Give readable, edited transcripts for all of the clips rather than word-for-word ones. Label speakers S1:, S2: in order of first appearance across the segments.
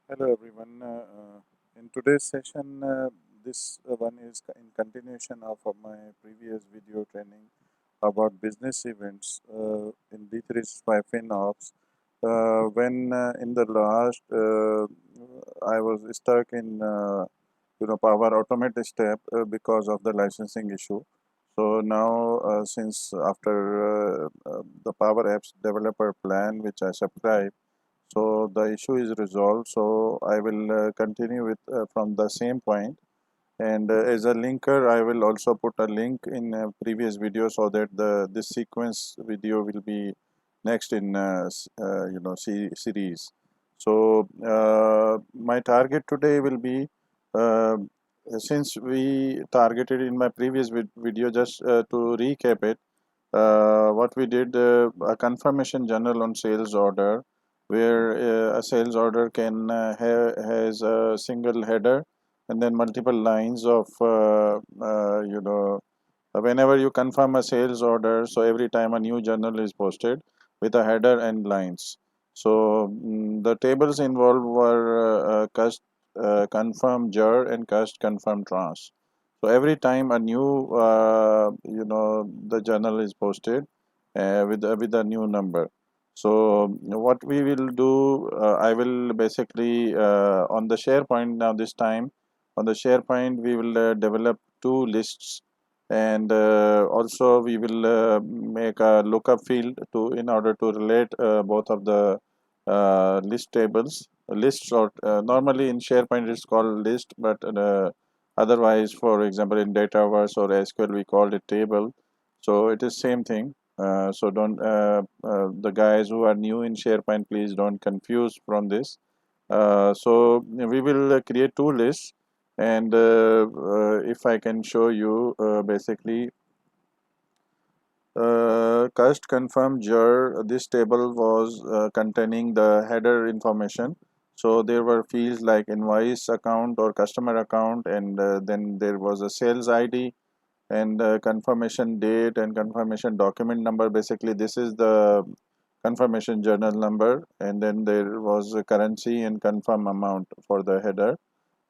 S1: Hello everyone. In today's session, this one is in continuation of my previous video training about business events in D365 FinOps. When in the last, I was stuck in Power Automate step because of the licensing issue. So now, since after the Power Apps developer plan, which I subscribed, so the issue is resolved. So I will continue with from the same point, and as a linker I will also put a link in a previous video so that the this sequence video will be next in series. So my target today will be, uh, since we targeted in my previous video, just to recap it, what we did, a confirmation journal on sales order, where a sales order can has a single header and then multiple lines of whenever you confirm a sales order, so every time a new journal is posted with a header and lines. So the tables involved were cust confirm jar and cust confirm trans. So every time a new the journal is posted with a new number. So what we will do, I will basically on the SharePoint now, this time on the SharePoint we will develop two lists, and also we will make a lookup field to in order to relate both of the list tables lists, or normally in SharePoint it's called list, but otherwise, for example, in Dataverse or SQL we called it table. So it is same thing. So don't the guys who are new in SharePoint, please don't confuse from this. So we will create two lists, and if I can show you, basically, cust confirm jar, this table was containing the header information. So there were fields like invoice account or customer account, and then there was a sales ID and confirmation date and confirmation document number. Basically, this is the confirmation journal number, and then there was a currency and confirm amount for the header.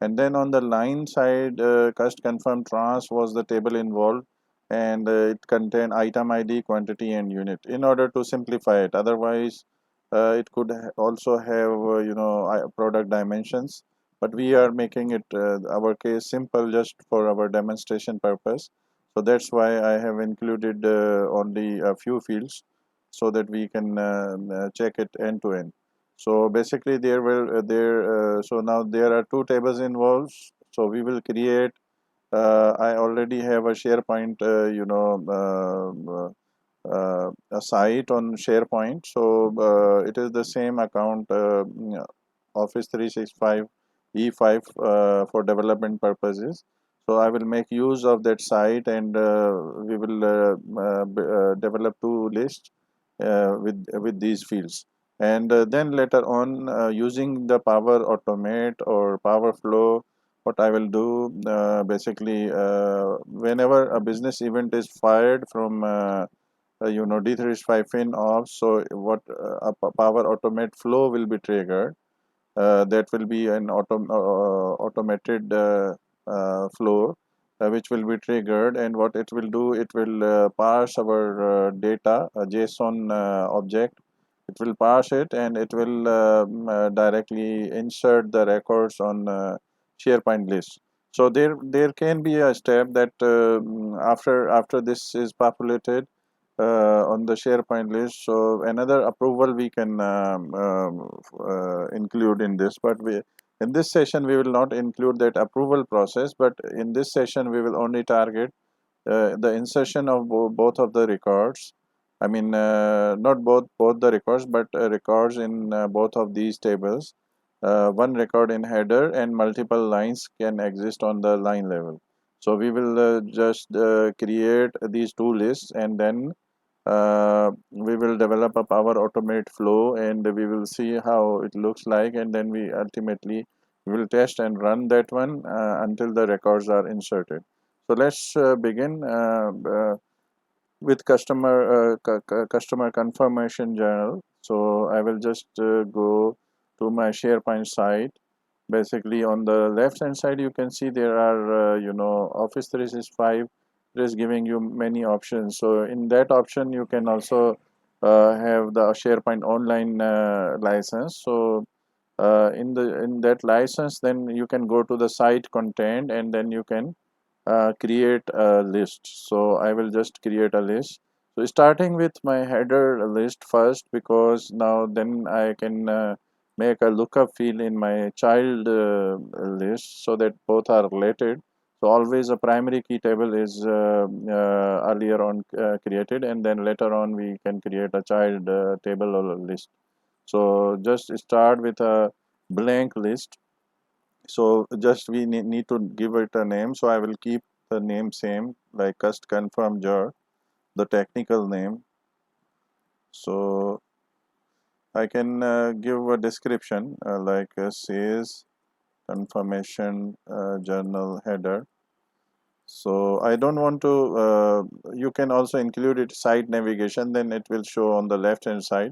S1: And then on the line side, cust confirm trans was the table involved, and it contained item ID, quantity, and unit in order to simplify it. Otherwise, it could also have product dimensions, but we are making it our case simple just for our demonstration purpose. So that's why I have included only a few fields so that we can check it end to end. So basically there were so now there are two tables involved. So we will create, I already have a SharePoint a site on SharePoint. So it is the same account, Office 365 E5 for development purposes. So I will make use of that site, and we will develop two lists with these fields. And then later on, using the Power Automate or Power Flow, what I will do, basically, whenever a business event is fired from D365 FinOps, so what a Power Automate flow will be triggered. That will be an automated flow which will be triggered, and what it will do, it will parse our data, a JSON object. It will parse it, and it will directly insert the records on SharePoint list. So there can be a step that after this is populated on the SharePoint list. So another approval we can include in this, but in this session we will not include that approval process. But in this session we will only target the insertion of both of the records. I mean, not both the records, but records in both of these tables. One record in header, and multiple lines can exist on the line level. So we will just create these two lists, and then we will develop a Power Automate flow, and we will see how it looks like, and then we ultimately will test and run that one until the records are inserted. So let's begin with customer confirmation journal. So I will just go to my SharePoint site, basically on the left hand side you can see there are Office 365 is giving you many options. So in that option you can also have the SharePoint online license. So in that license, then you can go to the site content and then you can create a list. So I will just create a list. So starting with my header list first, because now then I can make a lookup field in my child list so that both are related. So always a primary key table is earlier on created, and then later on we can create a child table or a list. So just start with a blank list. So just we need to give it a name. So I will keep the name same, like cust confirm jar, the technical name. So I can give a description like says confirmation journal header. So I don't want to you can also include it site navigation, then it will show on the left hand side.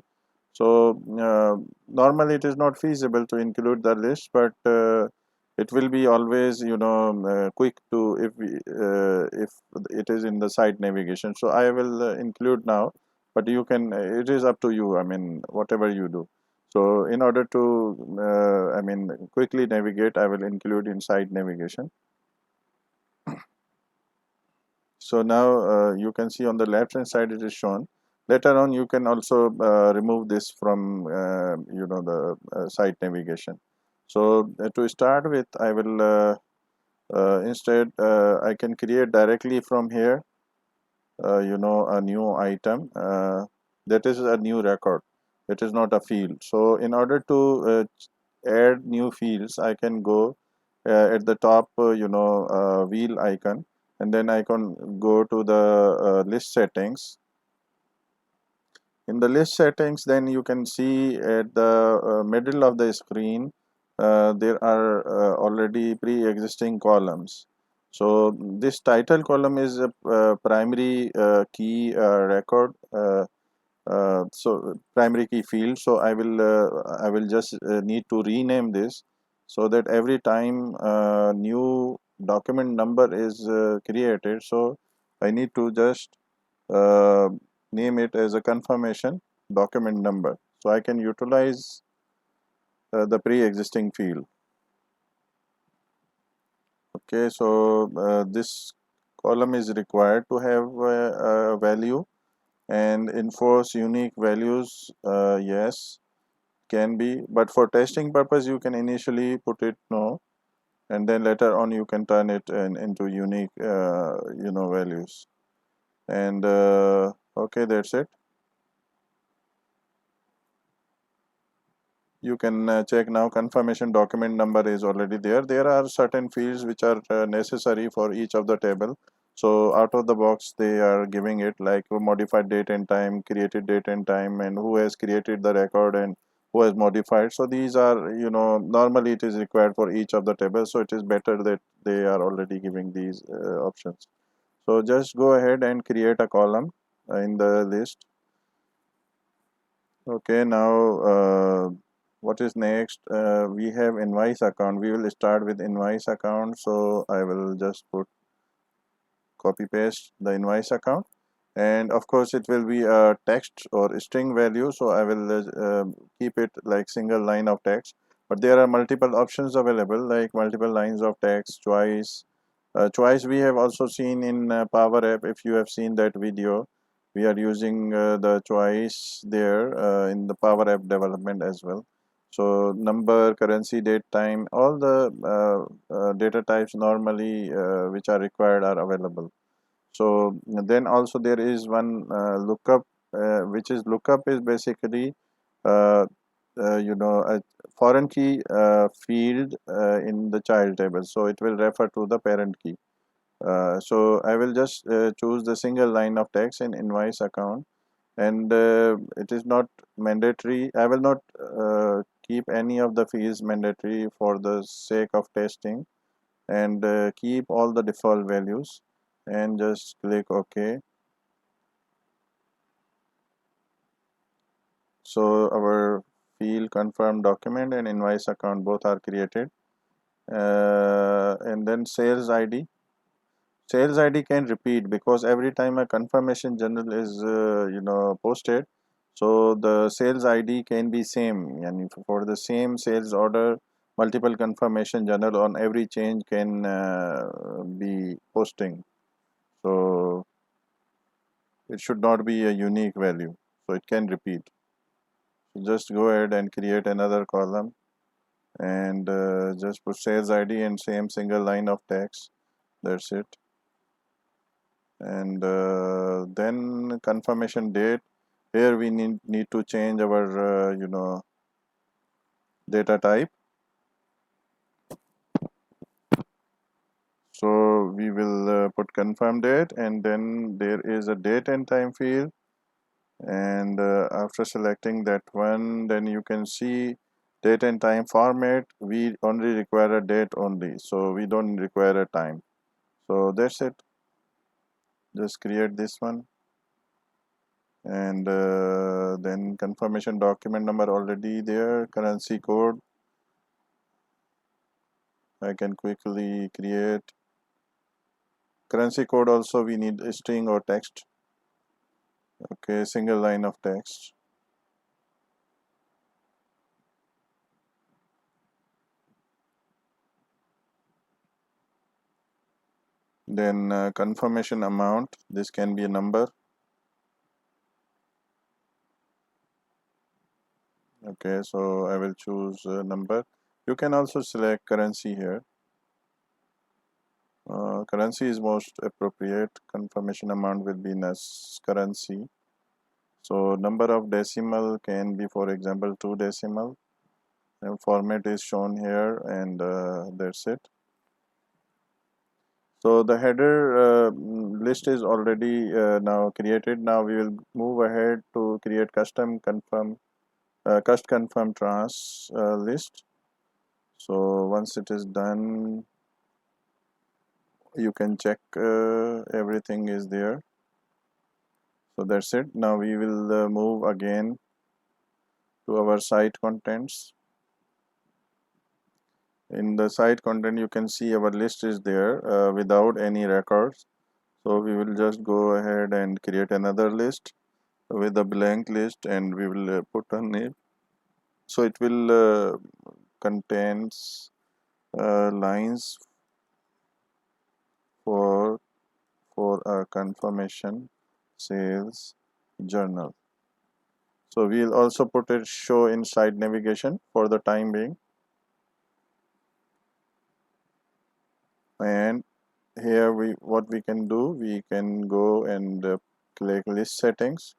S1: So normally it is not feasible to include the list, but it will be always quick to if it is in the site navigation. So I will include now, but you can it is up to you. I mean whatever you do. So in order to quickly navigate, I will include in site navigation. So now you can see on the left hand side it is shown. Later on you can also remove this from the site navigation. So to start with, I will instead I can create directly from here a new item that is a new record. It is not a field. So in order to add new fields, I can go at the top wheel icon, and then I can go to the list settings. In the list settings, then you can see at the middle of the screen there are already pre-existing columns. So this title column is a primary key record, so primary key field. So I will just need to rename this, so that every time new document number is created, so I need to just uh, name it as a confirmation document number, so I can utilize the pre-existing field. Okay, so this column is required to have a value and enforce unique values. Yes, can be, but for testing purpose you can initially put it no, and then later on you can turn it into unique values. And okay, that's it. You can check now, confirmation document number is already there. There are certain fields which are necessary for each of the table. So out of the box they are giving it like modified date and time, created date and time, and who has created the record and who has modified. So these are normally it is required for each of the tables, so it is better that they are already giving these options. So just go ahead and create a column in the list. Okay, now what is next? We have invoice account. We will start with invoice account. So I will just put copy paste the invoice account, and of course it will be a text or string value. So I will keep it like single line of text, but there are multiple options available like multiple lines of text, choice we have also seen in Power App. If you have seen that video, we are using the choice there in the Power App development as well. So number, currency, date, time, all the data types normally which are required are available. So then also there is one lookup, which is lookup is basically uh, a foreign key field in the child table. So it will refer to the parent key. So I will just choose the single line of text in invoice account, and it is not mandatory. I will not keep any of the fields mandatory for the sake of testing, and keep all the default values and just click OK. So our field confirmed document and invoice account both are created. and then sales ID. Sales ID can repeat because every time a confirmation journal is posted, so the sales ID can be same, and for the same sales order, multiple confirmation journal on every change can be posting. So it should not be a unique value, so it can repeat. So just go ahead and create another column and just put sales ID and same single line of text. That's it. And then confirmation date. Here we need to change our data type. So we will put confirm date, and then there is a date and time field, and after selecting that one, then you can see date and time format. We only require a date only, so we don't require a time. So that's it. Just create this one, and then confirmation document number already there. Currency code I can quickly create. Currency code also we need a string or text. Okay, single line of text. Then confirmation amount, this can be a number. Okay, so I will choose a number. You can also select currency here. Currency is most appropriate. Confirmation amount will be in as currency. So number of decimal can be, for example, 2 decimal. And format is shown here, and that's it. So the header list is already now created. Now we will move ahead to create custom confirm trans list. So once it is done, you can check everything is there. So that's it. Now we will move again to our site contents. In the site content, you can see our list is there without any records. So we will just go ahead and create another list with a blank list, and we will put a name. So it will contains lines for a confirmation sales journal. So we'll also put it show inside navigation for the time being. And here what we can do, we can go and click list settings.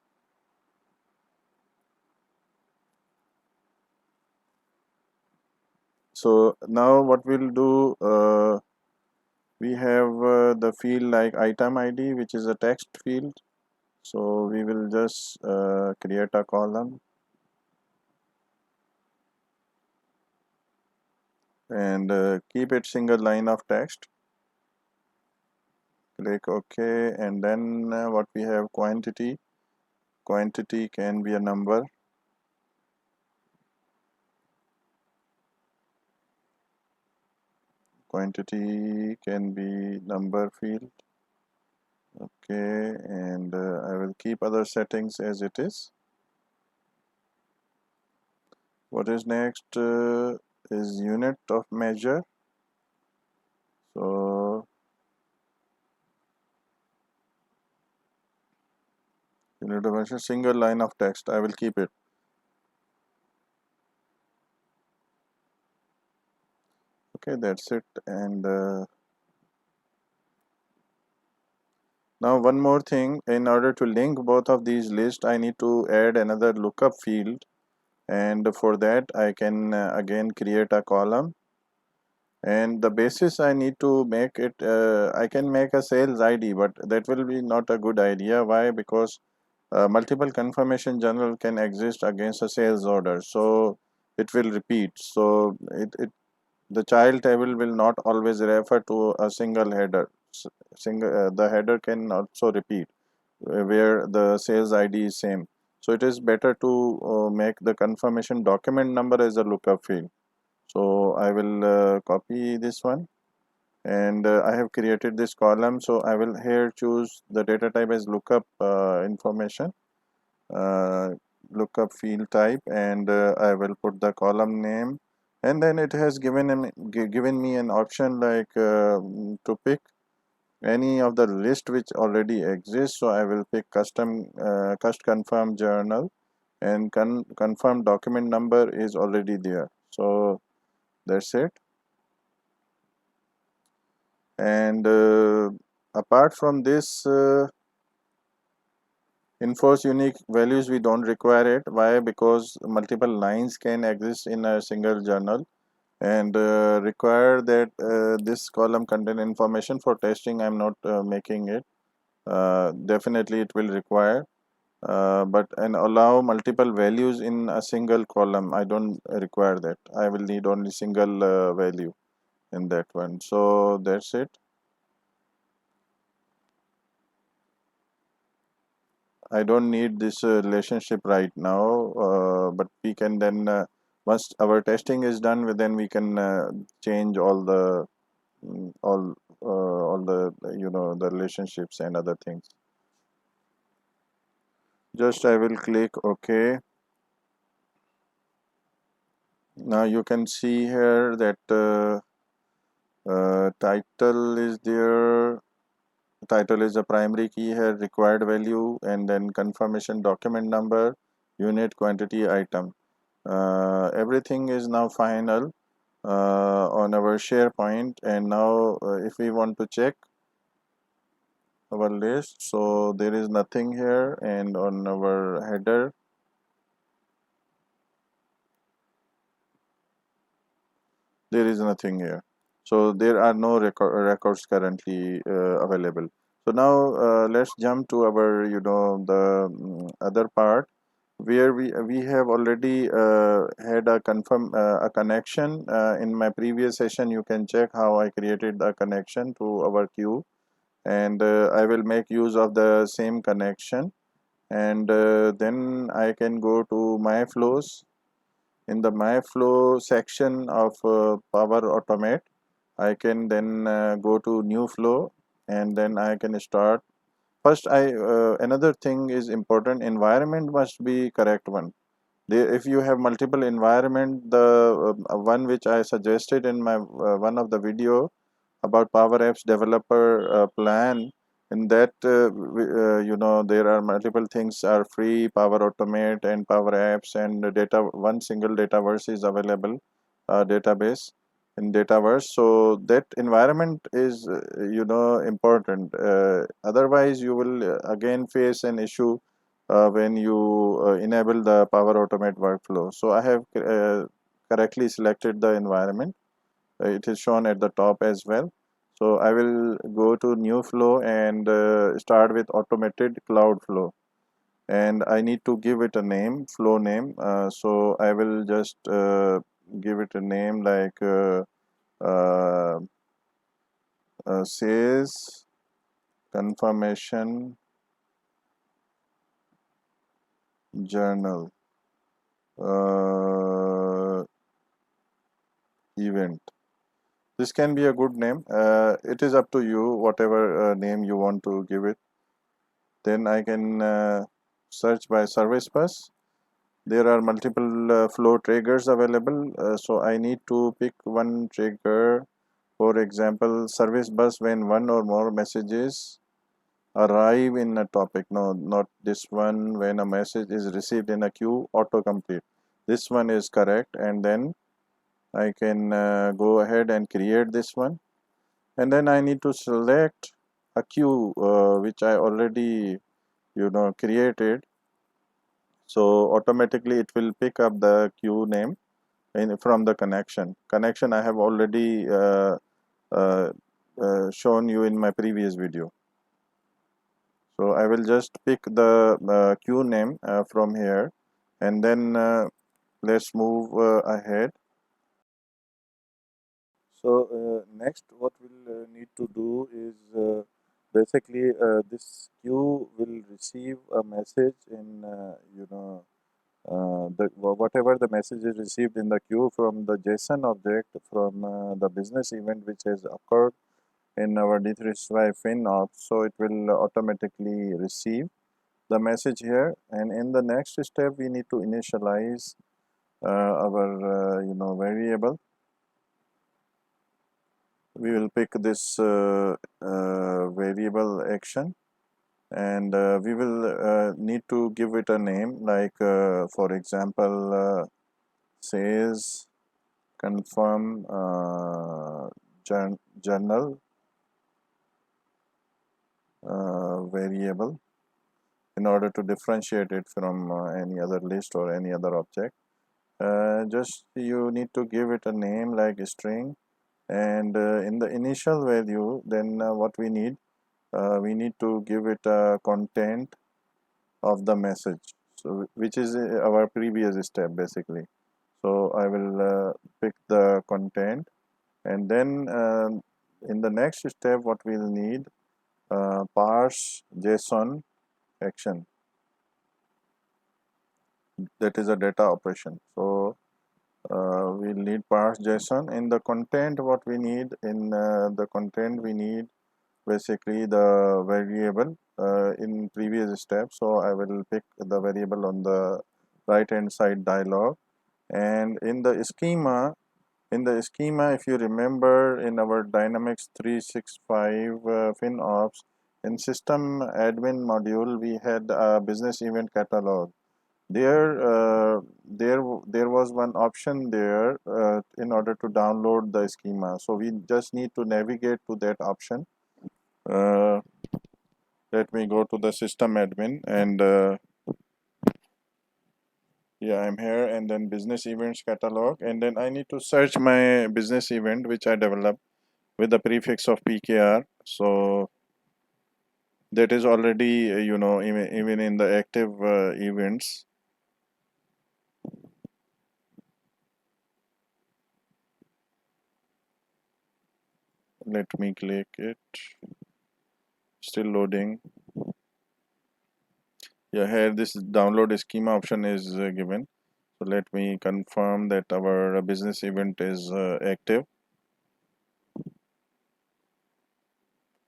S1: So now what we'll do, we have the field like item ID, which is a text field. So we will just create a column and keep it single line of text. Click OK, and then what we have, quantity. Quantity can be a number. Quantity can be number field. Okay, and I will keep other settings as it is. What is next is unit of measure. So unit of measure, single line of text, I will keep it. Okay, that's it. And now one more thing, in order to link both of these lists, I need to add another lookup field, and for that I can again create a column, and the basis I need to make it, I can make a sales ID, but that will be not a good idea. Why? Because multiple confirmation journal can exist against a sales order, so it will repeat. So the child table will not always refer to a single header. The header can also repeat where the sales ID is same. So it is better to make the confirmation document number as a lookup field. So I will copy this one, and I have created this column. So I will here choose the data type as lookup information, uh, lookup field type, and I will put the column name, and then it has given me an option like to pick any of the list which already exists. So I will pick custom cust confirm journal, and confirm document number is already there. So that's it. And apart from this, enforce unique values, we don't require it. Why? Because multiple lines can exist in a single journal, and require that this column contain information for testing. I'm not making it. Definitely it will require, but and allow multiple values in a single column. I don't require that. I will need only single value in that one. So that's it. I don't need this relationship right now, but we can then once our testing is done, then we can change all the the relationships and other things. Just I will click OK. Now you can see here that title is there. Title is the primary key here, required value, and then confirmation document number, unit, quantity, item. Everything is now final on our SharePoint. And now if we want to check our list, so there is nothing here, and on our header there is nothing here. So there are no records currently available. So now let's jump to our the other part, where we have already had a connection in my previous session. You can check how I created the connection to our queue, and I will make use of the same connection, and then I can go to my flows. In the my flow section of power automate, I can then go to new flow, and then I can start. First, I another thing is important. Environment must be correct one. If you have multiple environment, the one which I suggested in my one of the video about Power Apps developer plan, in that there are multiple things are free, Power Automate and Power Apps, and data, one single dataverse is available, database in dataverse. So that environment is important. Otherwise you will again face an issue when you enable the Power Automate workflow. So I have correctly selected the environment. It is shown at the top as well. So I will go to new flow and start with automated cloud flow, and I need to give it a name, flow name. So I will just give it a name like uh, sales confirmation journal uh, event. This can be a good name. It is up to you, whatever name you want to give it. Then I can search by service bus. There are multiple flow triggers available, so I need to pick one trigger. For example, service bus when one or more messages arrive in a topic. No, not this one. When a message is received in a queue, autocomplete. This one is correct, and then I can go ahead and create this one, and then I need to select a queue which I already created. So automatically it will pick up the queue name from the connection I have already uh, shown you in my previous video. So I will just pick the queue name from here, and then let's move ahead. So next what we'll need to do is basically this queue will receive a message in whatever the message is received in the queue from the JSON object from the business event which has occurred in our D365 FinOps, so it will automatically receive the message here. And in the next step, we need to initialize our variable. We will pick this variable action, and we will need to give it a name, like for example says confirm journal variable, in order to differentiate it from any other list or any other object. Just you need to give it a name like string, and in the initial value, then what we need to give it a content of the message, so which is our previous step basically. So I will pick the content, and then in the next step what we'll need, parse JSON action, that is a data operation. So we'll need parse JSON. In the content, what we need in the content, we need basically the variable in previous step. So I will pick the variable on the right hand side dialog. And in the schema, if you remember, in our Dynamics 365 FinOps, in system admin module, we had a business event catalog. There was one option there in order to download the schema. So we just need to navigate to that option. Uh, Let me go to the system admin, and yeah, I'm here, and then business events catalog, and then I need to search my business event which I developed with the prefix of PKR. So that is already even in the active events. Let me click it. Still loading. Yeah, here this download schema option is given. So let me confirm that our business event is active.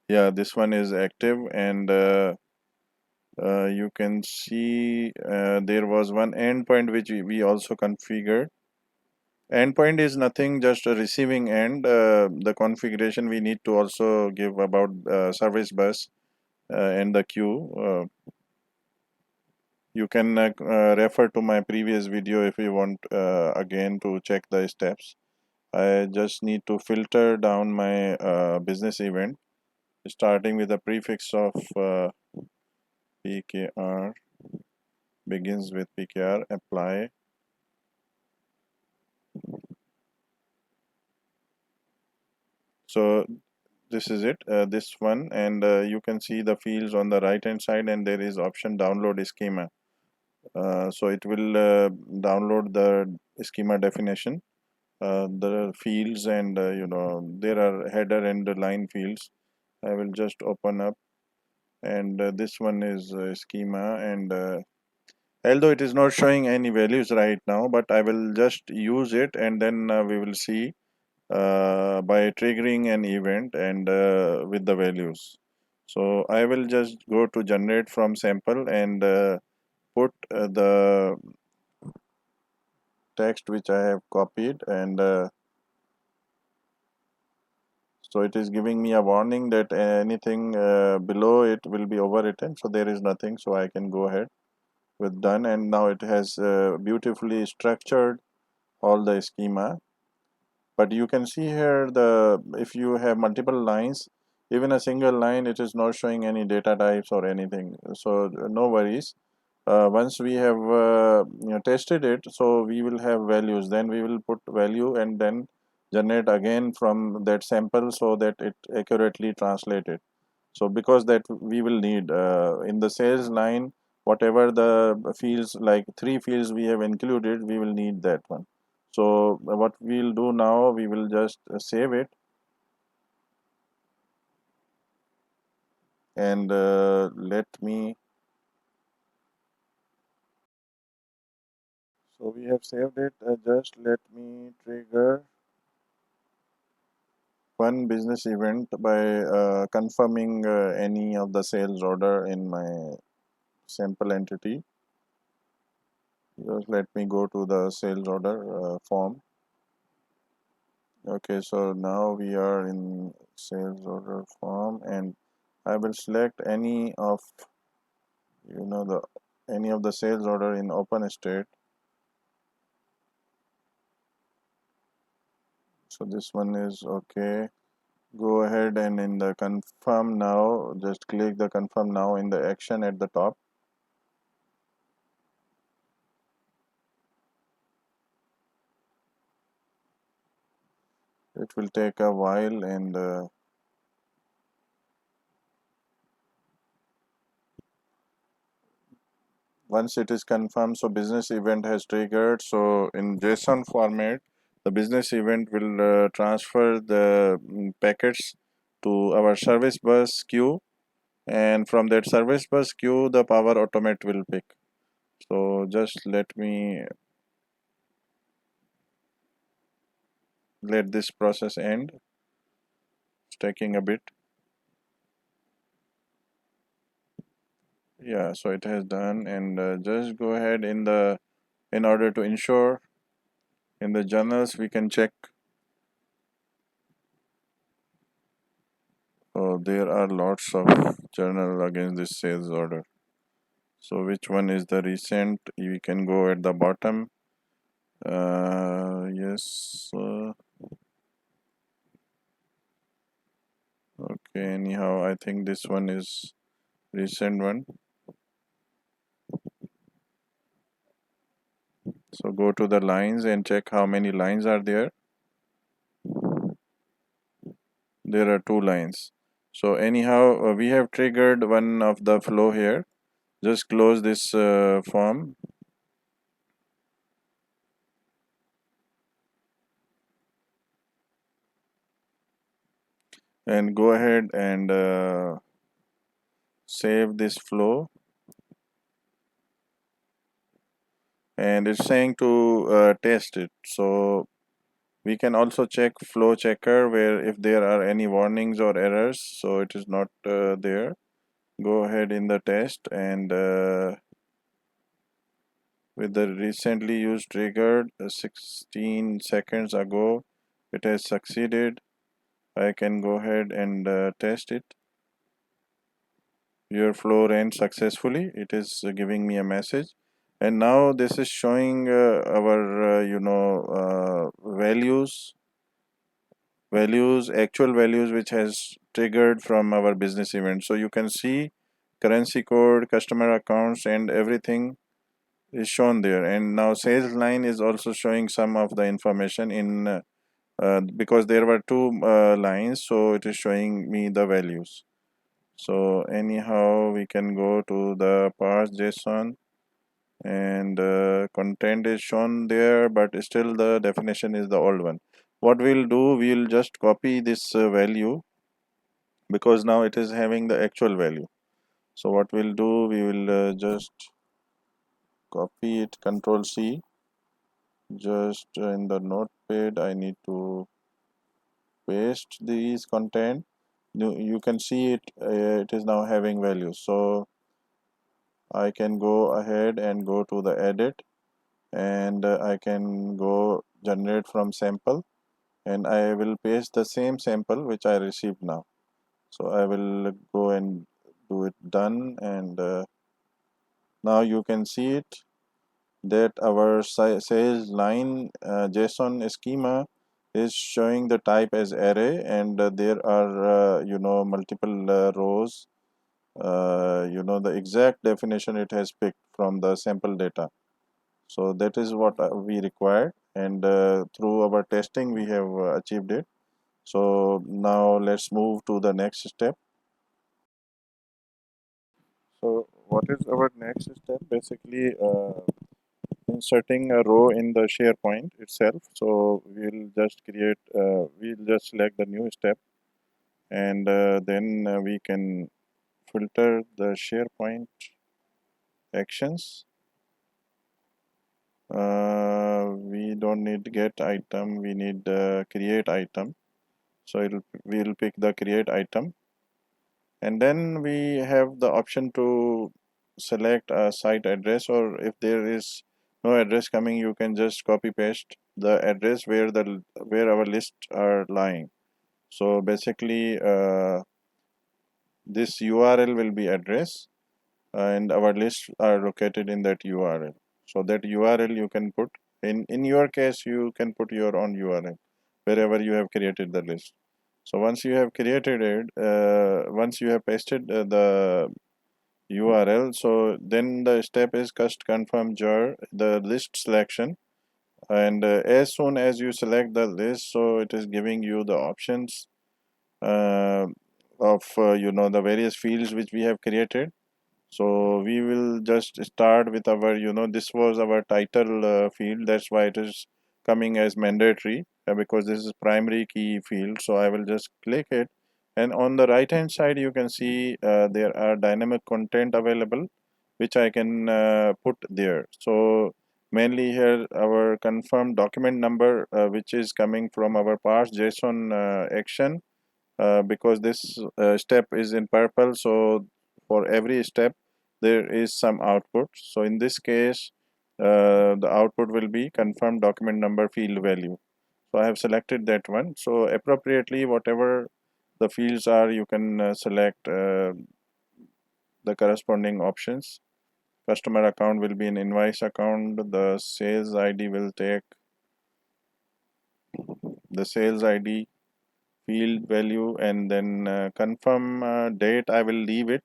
S1: Yeah, this one is active, and you can see there was one endpoint which we also configured. Endpoint is nothing, just a receiving end. The configuration we need to also give about service bus and the queue. You can refer to my previous video if you want again to check the steps. I just need to filter down my business event, starting with the prefix of PKR, begins with PKR, apply. So this is it, this one, and you can see the fields on the right hand side, and there is option download schema. So it will download the schema definition, the fields, and there are header and the line fields. I will just open up, and this one is schema, and although it is not showing any values right now, but I will just use it, and then we will see by triggering an event and with the values. So I will just go to generate from sample, and put the text which I have copied, and so it is giving me a warning that anything below it will be overwritten, so there is nothing, so I can go ahead with done. And now it has beautifully structured all the schema. But you can see here, the if you have multiple lines, even a single line, it is not showing any data types or anything, so no worries. Once we have tested it, so we will have values, then we will put value and then generate again from that sample, so that it accurately translated. So because that we will need in the sales line, whatever the fields, like 3 fields we have included, we will need that one. So what we'll do now, we will just save it, and let me So we have saved it. Just let me trigger one business event by confirming any of the sales order in my sample entity. Just let me go to the sales order form. Okay, so now we are in sales order form, and I will select any of the any of the sales order in open state. So this one is okay. Go ahead and in the confirm now, just click the confirm now in the action at the top. It will take a while, and once it is confirmed, so business event has triggered. So in JSON format, the business event will transfer the packets to our service bus queue, and from that service bus queue the power automate will pick. So just let this process end. It's taking a bit. Yeah, so it has done, and just go ahead in order to ensure in the journals we can check. So there are lots of journal against this sales order. So which one is the recent? We can go at the bottom. Yes. Okay. Anyhow, I think this one is recent one. So go to the lines and check how many lines are there. There are 2 lines. So anyhow, we have triggered one of the flow here. Just close this form. And go ahead and save this flow, and it's saying to test it. So we can also check flow checker where if there are any warnings or errors, so it is not there. Go ahead in the test, and with the recently used triggered 16 seconds ago, it has succeeded. I can go ahead and test it. Your flow ran successfully. It is giving me a message, and now this is showing our values, actual values, which has triggered from our business event. So you can see currency code, customer accounts, and everything is shown there. And now sales line is also showing some of the information in because there were 2 lines, so it is showing me the values. So anyhow, we can go to the parse JSON, and content is shown there, but still the definition is the old one. What we'll do, we'll just copy this value, because now it is having the actual value. So what we'll do, we will just copy it, Control C. Just in the notepad, I need to paste these content. You can see it, it is now having values. So I can go ahead and go to the edit, and I can go generate from sample, and I will paste the same sample which I received now. So I will go and do it done, and now you can see it that our sales line JSON schema is showing the type as array, and there are multiple rows, the exact definition it has picked from the sample data. So that is what we required, and through our testing we have achieved it. So now let's move to the next step. So what is our next step? Basically inserting a row in the SharePoint itself. So we'll just select the new step, and then we can filter the SharePoint actions. We don't need get item, we need create item. So we'll pick the create item, and then we have the option to select a site address, or if there is no address coming, you can just copy paste the address where our lists are lying. So basically this URL will be address, and our lists are located in that URL. So that URL you can put in your case, you can put your own URL wherever you have created the list. So once you have created it, once you have pasted the URL, so then the step is cust confirm jar the list selection, and as soon as you select the list, so it is giving you the options uh, of the various fields which we have created. So we will just start with our, this was our title field. That's why it is coming as mandatory, because this is primary key field. So I will just click it. And on the right hand side, you can see there are dynamic content available, which I can put there. So mainly here, our confirmed document number, which is coming from our parse JSON action, because this step is in purple, so for every step there is some output. So in this case, the output will be confirmed document number field value. So I have selected that one. So appropriately, whatever the fields are, you can select the corresponding options. Customer account will be an invoice account. The sales ID will take the sales ID field value, and then confirm date. I will leave it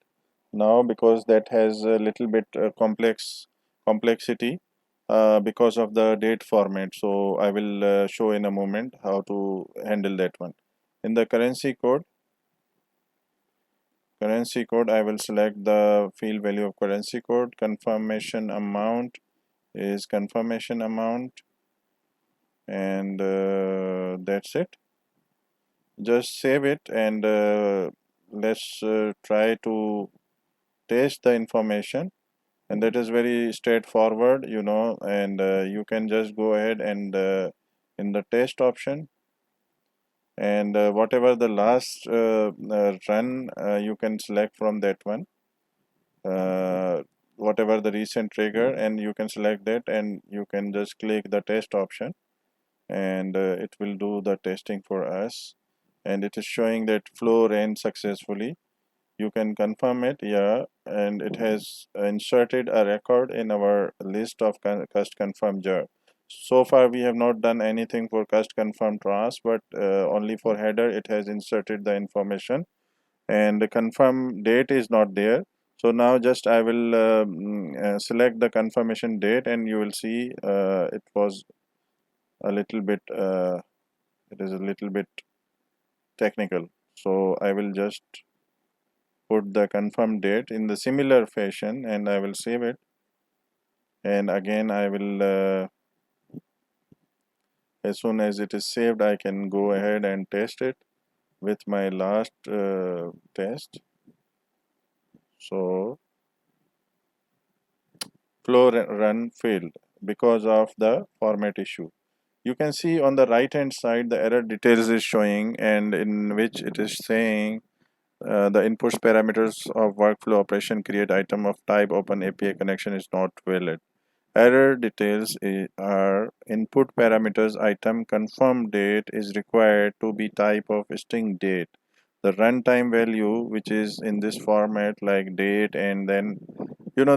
S1: now because that has a little bit complexity because of the date format. So I will show in a moment how to handle that one. In the currency code, I will select the field value of currency code. Confirmation amount is confirmation amount, and that's it. Just save it, and let's try to test the information. And that is very straightforward, and you can just go ahead and in the test option, and whatever the last run, you can select from that one, uh, whatever the recent trigger, and you can select that, and you can just click the test option, and it will do the testing for us, and it is showing that flow ran successfully. You can confirm it, yeah, and it has inserted a record in our list of cust confirm jar. So far we have not done anything for cust confirm trans, but only for header it has inserted the information, and the confirm date is not there. So now just I will select the confirmation date, and you will see it was a little bit it is a little bit technical. So I will just put the confirmed date in the similar fashion, and I will save it, and again I will as soon as it is saved, I can go ahead and test it with my last test. So flow run failed because of the format issue. You can see on the right hand side the error details is showing, and in which it is saying the inputs parameters of workflow operation create item of type open API connection is not valid. Error details are input parameters item confirm date is required to be type of string date. The runtime value, which is in this format like date, and then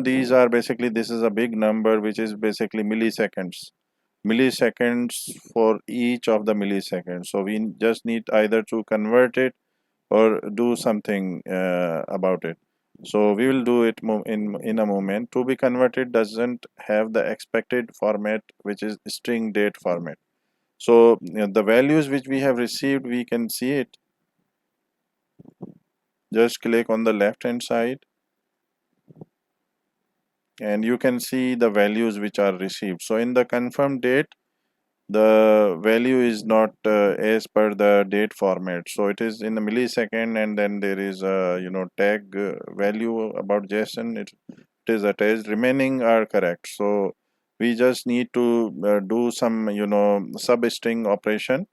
S1: these are basically, this is a big number which is basically milliseconds for each of the milliseconds. So we just need either to convert it or do something about it. So we will do it in a moment. To be converted doesn't have the expected format, which is string date format. So the values which we have received, we can see it. Just click on the left hand side, and you can see the values which are received. So in the confirmed date, the value is not as per the date format, so it is in the millisecond, and then there is a tag value about JSON. It is attached. Remaining are correct. So we just need to do some substring operation.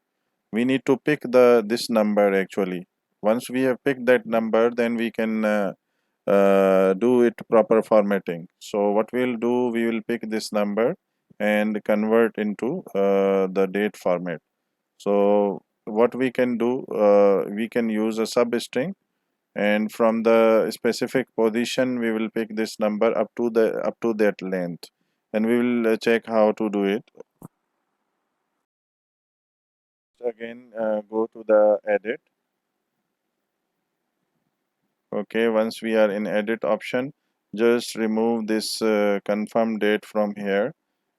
S1: We need to pick this number actually. Once we have picked that number, then we can do it proper formatting. So what we'll do, we will pick this number and convert into the date format. So what we can do, we can use a substring, and from the specific position we will pick this number up to that length, and we will check how to do it. Again, go to the edit. Okay, once we are in edit option, just remove this confirm date from here,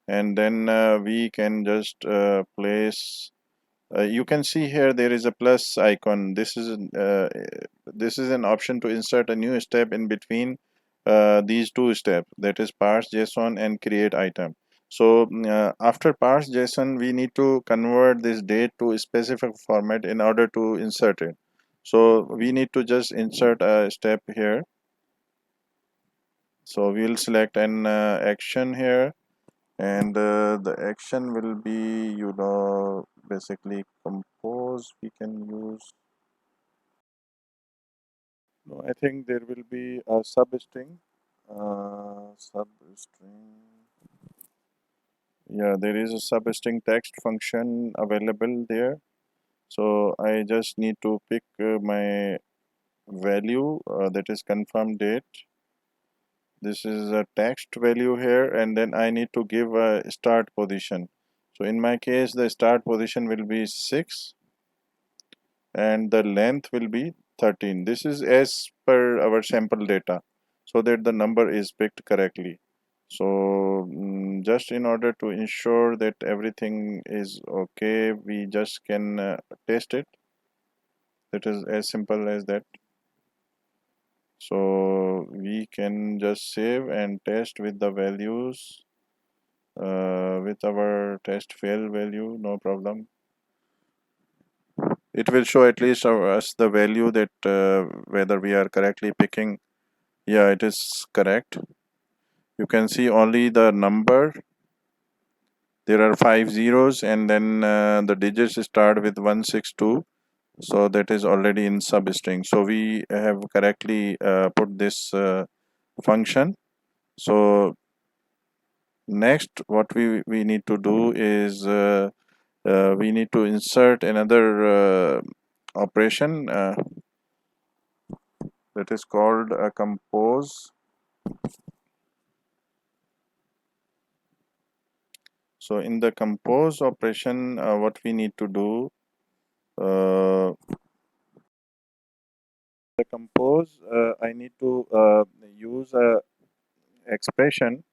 S1: and then we can just place, you can see here there is a plus icon. This is an option to insert a new step in between these two steps, that is parse JSON and create item. So after parse JSON, we need to convert this date to a specific format in order to insert it. So we need to just insert a step here. So we'll select an action here, and the action will be, basically compose. We can use, no, I think there will be a substring. Substring. Yeah, there is a substring text function available there. So I just need to pick my value, that is confirm date. This is a text value here, and then I need to give a start position. So in my case, the start position will be 6, and the length will be 13. This is as per our sample data, so that the number is picked correctly. So just in order to ensure that everything is okay, we just can test it. It is as simple as that. So we can just save and test with the values, with our test fail value, no problem. It will show at least us the value that whether we are correctly picking. Yeah, it is correct. You can see only the number. There are 5 zeros, and then the digits start with 162. So that is already in substring. So we have correctly put this function. So next, what we need to do is we need to insert another operation that is called compose. So in the compose operation, what we need to do, uh, the compose, I need to use a expression,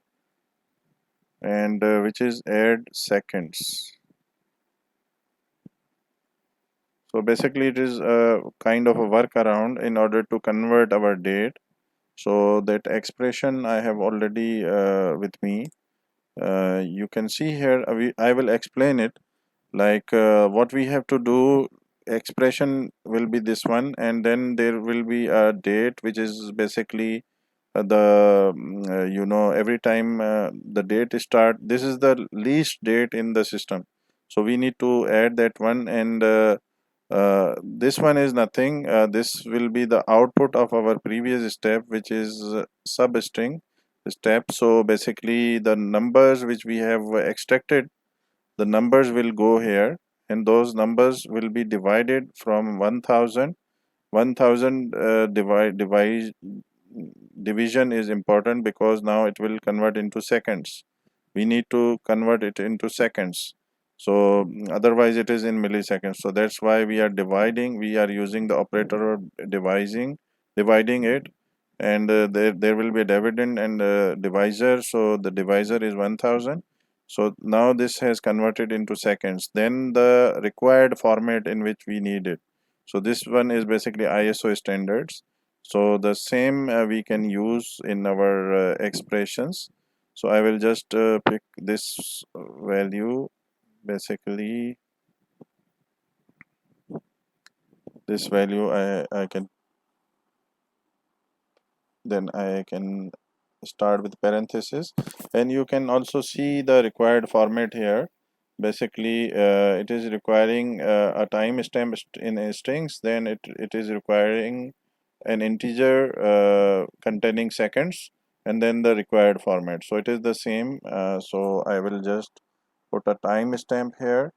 S1: and which is add seconds. So basically it is a kind of a workaround in order to convert our date. So that expression I have already with me. You can see here, I will explain it. Like what we have to do, expression will be this one, and then there will be a date, which is basically every time the date start, this is the least date in the system. So we need to add that one, and this one is nothing. This will be the output of our previous step, which is substring step. So basically the numbers which we have extracted, the numbers will go here, and those numbers will be divided from 1000. 1000 division is important, because now it will convert into seconds. We need to convert it into seconds. So otherwise it is in milliseconds. So that's why we are dividing. We are using the operator of dividing it, and there will be a dividend and a divisor. So the divisor is 1000. So now this has converted into seconds. Then the required format in which we need it. So this one is basically ISO standards. So the same we can use in our expressions. So I will just pick this value, basically this value I can, then I can start with parenthesis, and you can also see the required format here. Basically it is requiring a timestamp in a strings, then it is requiring an integer containing seconds, and then the required format. So it is the same. So I will just put a timestamp here,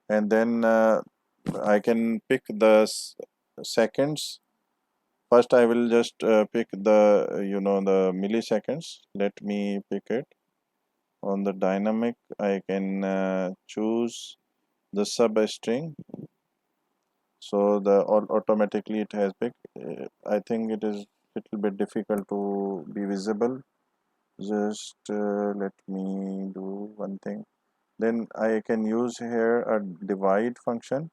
S1: and then I can pick the seconds. First I will just pick the the milliseconds. Let me pick it. On the dynamic I can choose the substring. So the automatically it has picked. I think it is little bit difficult to be visible. Just let me do one thing. Then I can use here a divide function.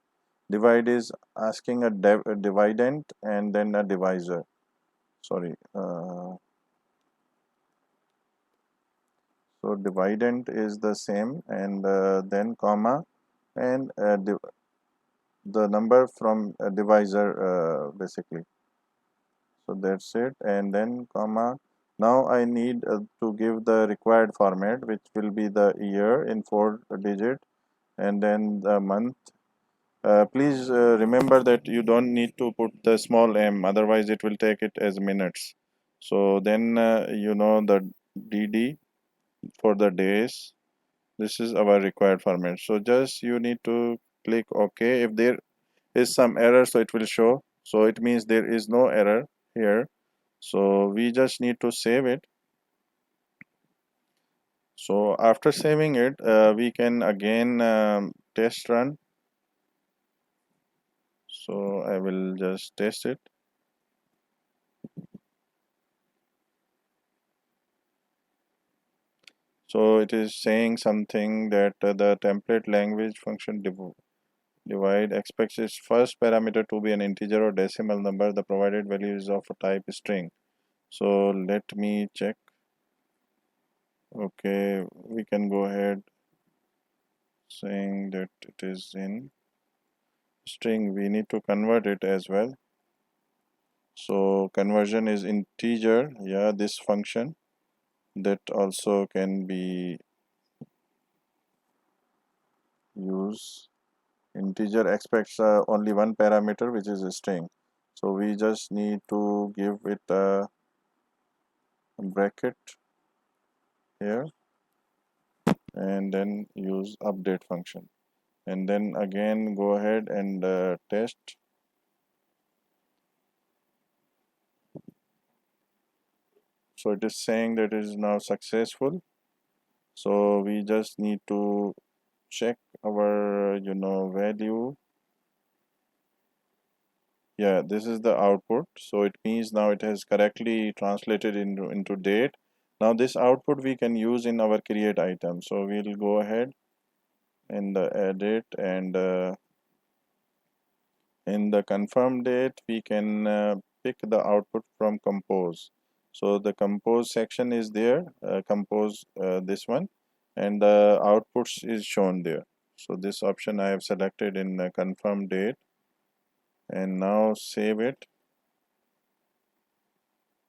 S1: Divide is asking a dividend and then a divisor. Sorry. So dividend is the same, and then comma, and the number from a divisor basically. So that's it, and then comma. Now I need to give the required format, which will be the year in 4 digit, and then the month. Please remember that you don't need to put the small m, otherwise it will take it as minutes. So then the dd for the days. This is our required format. So just you need to click OK. If there is some error, so it will show. So it means there is no error here. So we just need to save it. So after saving it, we can again test run. So I will just test it. So it is saying something that the template language function divide expects its first parameter to be an integer or decimal number. The provided value is of a type string. So let me check. Okay, we can go ahead saying that it is in string. We need to convert it as well. So conversion is integer. Yeah, this function that also can be used. Integer expects only one parameter, which is a string. So we just need to give it a bracket here, and then use update function, and then again go ahead and test. So it is saying that it is now successful. So we just need to check our value. Yeah, this is the output. So it means now it has correctly translated into date. Now this output we can use in our create item. So we'll go ahead in the edit, and in the confirm date we can pick the output from compose. So the compose section is there, compose this one, and the outputs is shown there. So this option I have selected in the confirm date, and now save it,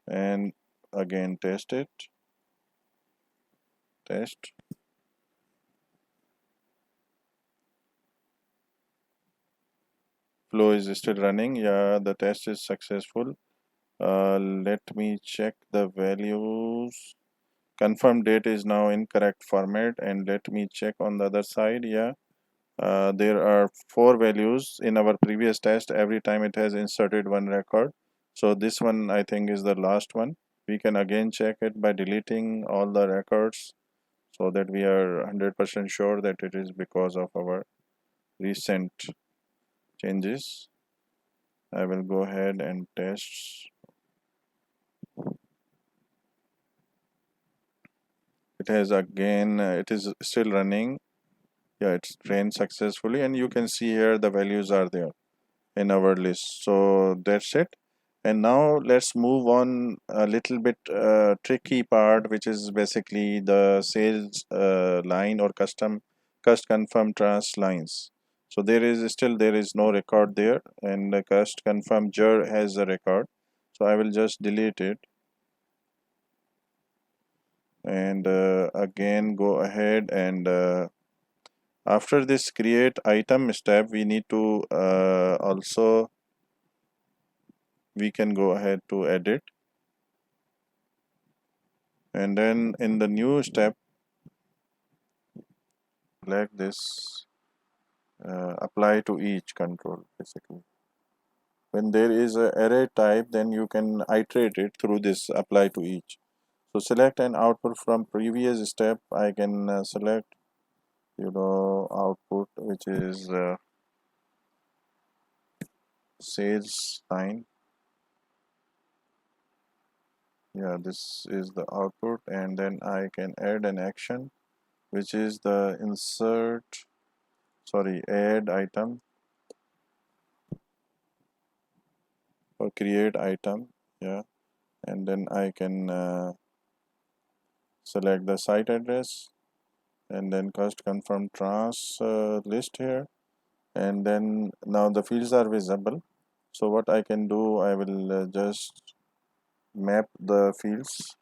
S1: and again test it. Test. Flow is still running. Yeah, the test is successful. Let me check the values. Confirm date is now in correct format, and let me check on the other side. Yeah, there are 4 values in our previous test. Every time it has inserted one record. So this one I think is the last one. We can again check it by deleting all the records, so that we are 100% sure that it is because of our recent changes. I will go ahead and test. It has again, it is still running. Yeah, it's trained successfully, and you can see here the values are there in our list. So that's it. And now let's move on a little bit tricky part, which is basically the sales line or cust confirm trans lines. So there is no record there, and the cust confirm jar has a record. So I will just delete it. and again go ahead and after this create item step, we need to also we can go ahead to edit, and then in the new step select this apply to each control. Basically, when there is a array type, then you can iterate it through this apply to each. So select an output from previous step. I can select output which is sales line. Yeah, this is the output, and then I can add an action which is the add item or create item. Yeah, and then I can select the site address, and then cust confirm trans list here, and then now the fields are visible. So what I can do, I will just map the fields.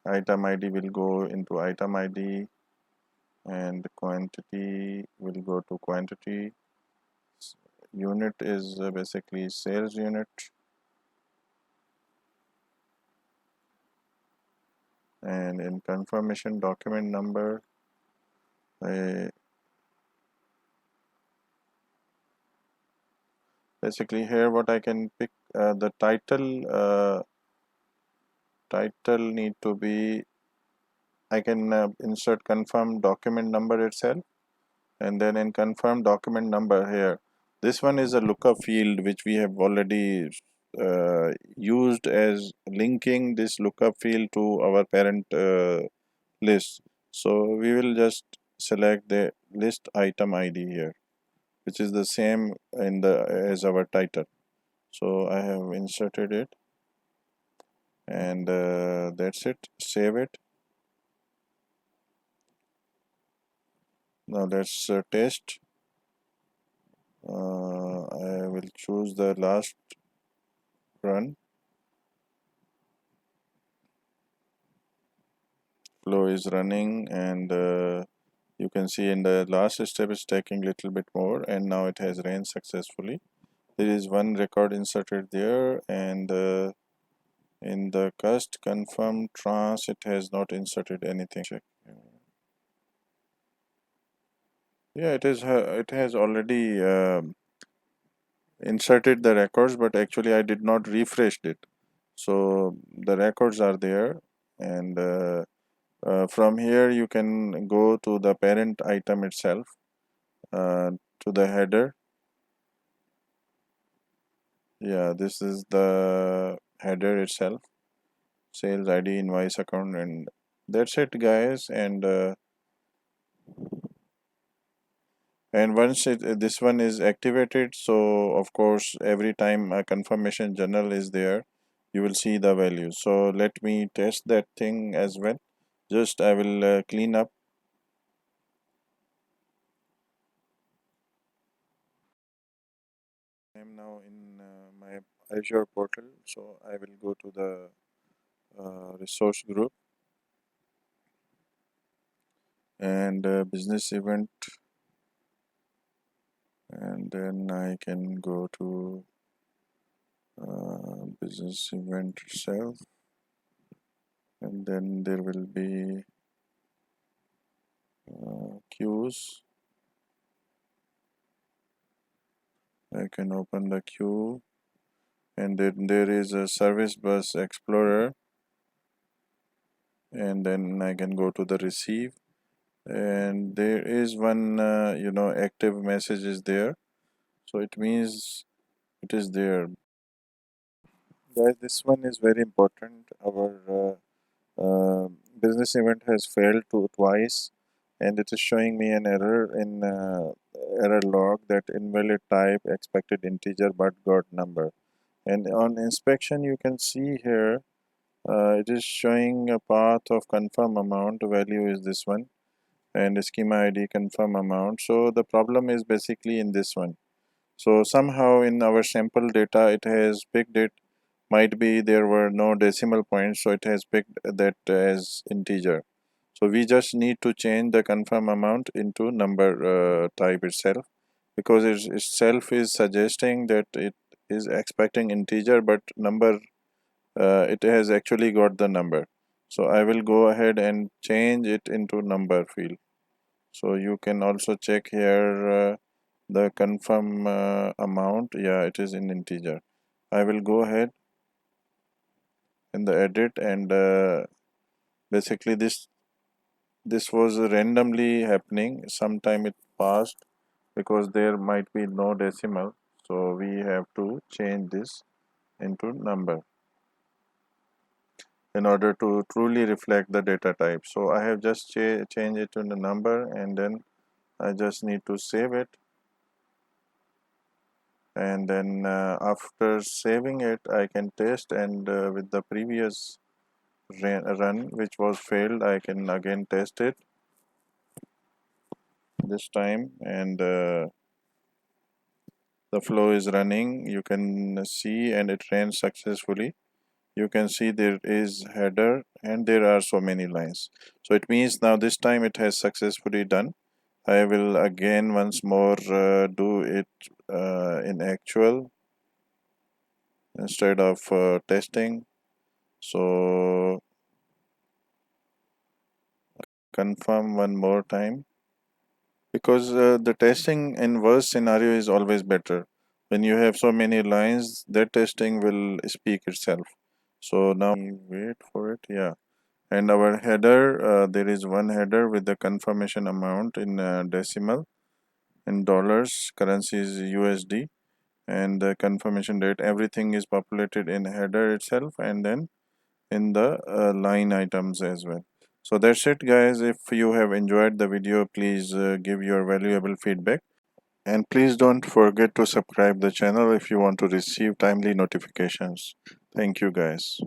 S1: Item ID will go into item ID, and quantity will go to quantity. Unit is basically sales unit, and in confirmation document number, basically here what I can pick, the title need to be, I can insert confirm document number itself, and then in confirm document number here, this one is a lookup field which we have already used as linking this lookup field to our parent list. So we will just select the list item ID here, which is the same in the as our title. So I have inserted it, and that's it. Save it. Now let's test. I will choose the last run. Flow is running, and you can see in the last step is taking little bit more, and now it has ran successfully. There is one record inserted there, and in the cust confirm trans it has not inserted anything. Check. Yeah, it has already inserted the records, but actually I did not refresh it. So the records are there, and from here you can go to the parent item itself, to the header. Yeah, this is the header itself, sales ID, invoice account, and that's it, guys. And once this one is activated, so of course every time a confirmation journal is there, you will see the value. So let me test that thing as well. Just I will clean up. I am now in my Azure portal, so I will go to the resource group, and business event, and then I can go to business event itself, and then there will be queues. I can open the queue, and then there is a service bus explorer, and then I can go to the receive, and there is one active message is there, so it means it is there. Guys, this one is very important. Our business event has failed twice, and it is showing me an error in error log that invalid type expected integer but got number. And on inspection, you can see here it is showing a path of confirm amount value is this one, and schema ID confirm amount. So the problem is basically in this one. So somehow in our sample data it has picked it might be there were no decimal points, so it has picked that as integer. So we just need to change the confirm amount into number type itself, because it itself is suggesting that it is expecting integer, but number, it has actually got the number. So I will go ahead and change it into number field. So you can also check here the confirm amount. Yeah, it is in integer. I will go ahead in the edit, and basically this was randomly happening. Sometime it passed because there might be no decimal, so we have to change this into number in order to truly reflect the data type. So I have just changed it to the number, and then I just need to save it, and then after saving it I can test, and with the previous run which was failed, I can again test it this time, and the flow is running. You can see, and it ran successfully. You can see there is header and there are so many lines, so it means now this time it has successfully done. I will again once more do it in actual instead of testing. So confirm one more time, because the testing in worst scenario is always better. When you have so many lines, that testing will speak itself. So now wait for it. Yeah, and our header, there is one header with the confirmation amount in decimal, in dollars, currency is USD, and the confirmation date, everything is populated in header itself, and then in the line items as well. So that's it guys. If you have enjoyed the video, please give your valuable feedback, and please don't forget to subscribe the channel if you want to receive timely notifications. Thank you guys.